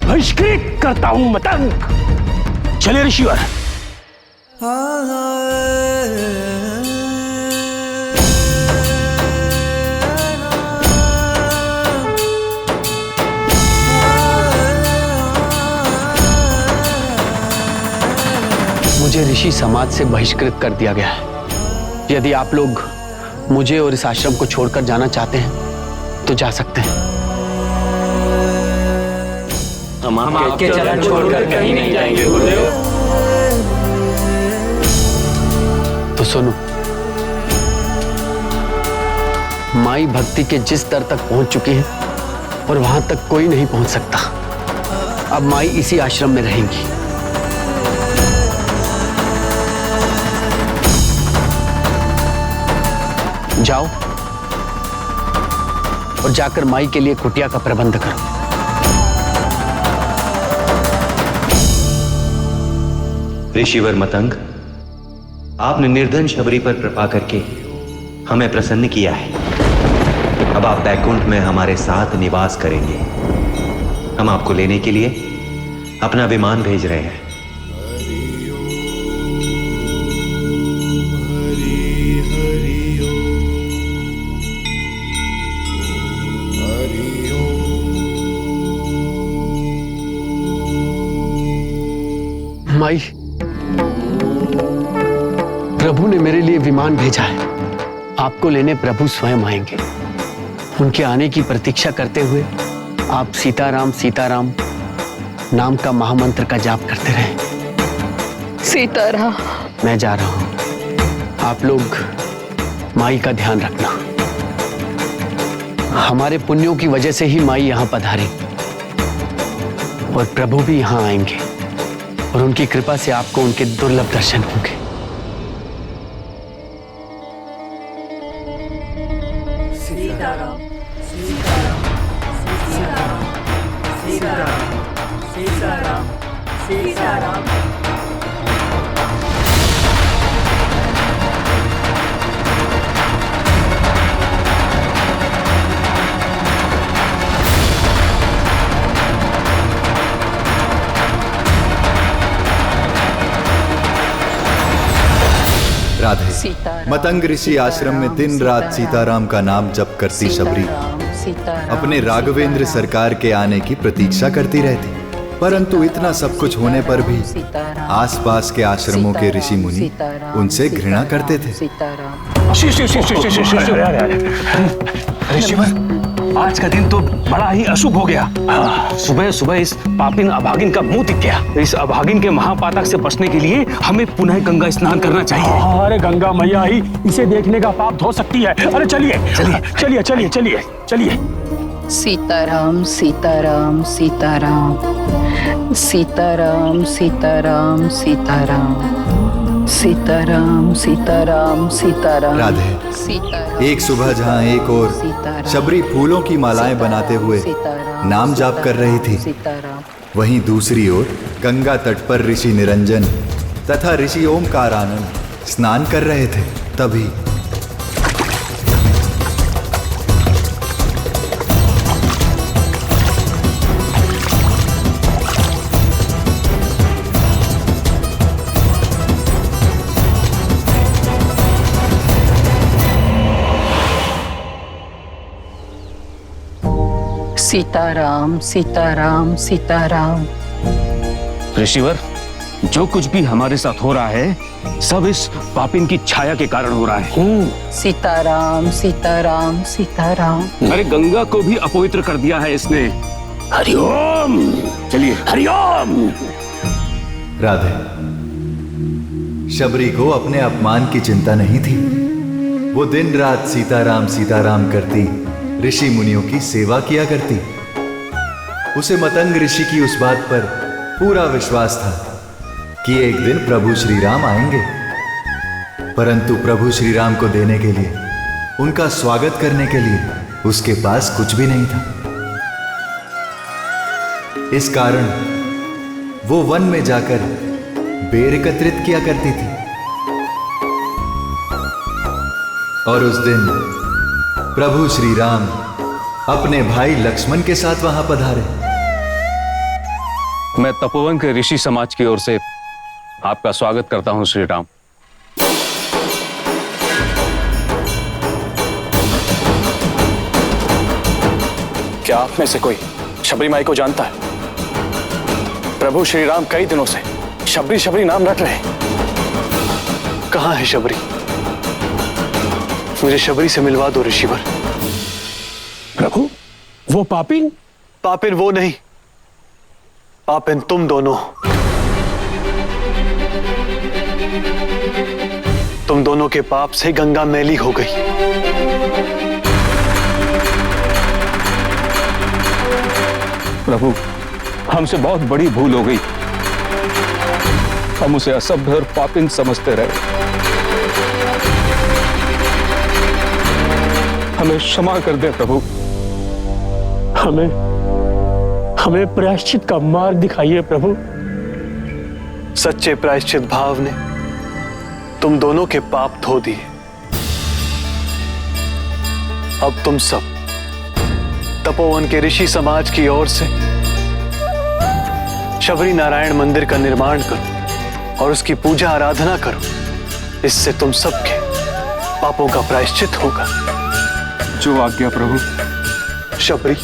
बहिष्कृत करता हूं मतंग। चले ऋषिवर। मुझे ऋषि समाज से बहिष्कृत कर दिया गया है। यदि आप लोग मुझे और इस आश्रम को छोड़कर जाना चाहते हैं तो जा सकते हैं। हम आपके चरण छोड़कर कहीं नहीं जाएंगे गुरुदेव। तो सुनो, माई भक्ति के जिस स्तर तक पहुंच चुकी है और वहां तक कोई नहीं पहुंच सकता। अब माई इसी आश्रम में रहेंगी। जाओ और जाकर माई के लिए कुटिया का प्रबंध करो। ऋषिवर मतंग, आपने निर्धन शबरी पर कृपा करके हमें प्रसन्न किया है। अब आप बैकुंठ में हमारे साथ निवास करेंगे। हम आपको लेने के लिए अपना विमान भेज रहे हैं। माई, प्रभु ने मेरे लिए विमान भेजा है। आपको लेने प्रभु स्वयं आएंगे। उनके आने की प्रतीक्षा करते हुए आप सीताराम सीताराम नाम का महामंत्र का जाप करते रहें। सीताराम। मैं जा रहा हूं। आप लोग माई का ध्यान रखना। हमारे पुण्यों की वजह से ही माई यहां पधारी और प्रभु भी यहां आएंगे और उनकी कृपा से आपको उनके दुर्लभ दर्शन होंगे। सीताराम सीताराम सीताराम सीताराम सीताराम सीताराम। राधे, मतंग ऋषि आश्रम में दिन रात सीताराम का नाम जप करती शबरी अपने राघवेंद्र सरकार के आने की प्रतीक्षा करती रहती। परंतु इतना सब कुछ होने पर भी आसपास के आश्रमों के ऋषि मुनि उनसे घृणा करते थे। ऋषिवर, आज का दिन तो बड़ा ही अशुभ हो गया। सुबह सुबह इस पापिन अभागिन का मुंह दिख गया। इस अभागिन के महापातक से बचने के लिए हमें पुनः गंगा स्नान करना चाहिए। अरे गंगा मैया ही इसे देखने का पाप धो सकती है। अरे चलिए चलिए चलिए चलिए चलिए चलिए। सीताराम सीताराम सीताराम सीताराम सीताराम सीताराम सीताराम सीताराम सीताराम। राधे, सीताराम। एक सुबह जहाँ एक और शबरी फूलों की मालाएं बनाते हुए नाम जाप कर रही थी, वहीं दूसरी ओर गंगा तट पर ऋषि निरंजन तथा ऋषि ओमकारानंद स्नान कर रहे थे। तभी सीताराम सीताराम सीताराम। ऋषिवर, जो कुछ भी हमारे साथ हो रहा है सब इस पापिन की छाया के कारण हो रहा है। सीताराम सीताराम सीताराम। अरे गंगा को भी अपवित्र कर दिया है इसने। हरिओम। चलिए हरिओम। राधे, शबरी को अपने अपमान की चिंता नहीं थी। वो दिन रात सीताराम सीताराम करती ऋषि मुनियों की सेवा किया करती। उसे मतंग ऋषि की उस बात पर पूरा विश्वास था कि एक दिन प्रभु श्री राम आएंगे। परंतु प्रभु श्री राम को देने के लिए, उनका स्वागत करने के लिए उसके पास कुछ भी नहीं था। इस कारण वो वन में जाकर बेर एकत्रित किया करती थी और उस दिन प्रभु श्री राम अपने भाई लक्ष्मण के साथ वहां पधारे। मैं तपोवन के ऋषि समाज की ओर से आपका स्वागत करता हूं श्री राम। क्या आप में से कोई शबरी माई को जानता है? प्रभु श्री राम कई दिनों से शबरी शबरी नाम रट रहे हैं। कहाँ है शबरी? मुझे शबरी से मिलवा दो ऋषिवर। प्रभु, वो पापिन? पापिन वो नहीं, पापिन तुम दोनों। तुम दोनों के पाप से गंगा मैली हो गई। प्रभु, हमसे बहुत बड़ी भूल हो गई। हम उसे असभ्य और पापिन समझते रहे। हमें क्षमा कर दे प्रभु। हमें प्रायश्चित का मार्ग दिखाइए प्रभु। सच्चे प्रायश्चित भाव ने तुम दोनों के पाप धो दिए। अब तुम सब तपोवन के ऋषि समाज की ओर से शबरी नारायण मंदिर का निर्माण करो और उसकी पूजा आराधना करो। इससे तुम सबके पापों का प्रायश्चित होगा। जो आज्ञा प्रभु। शबरी,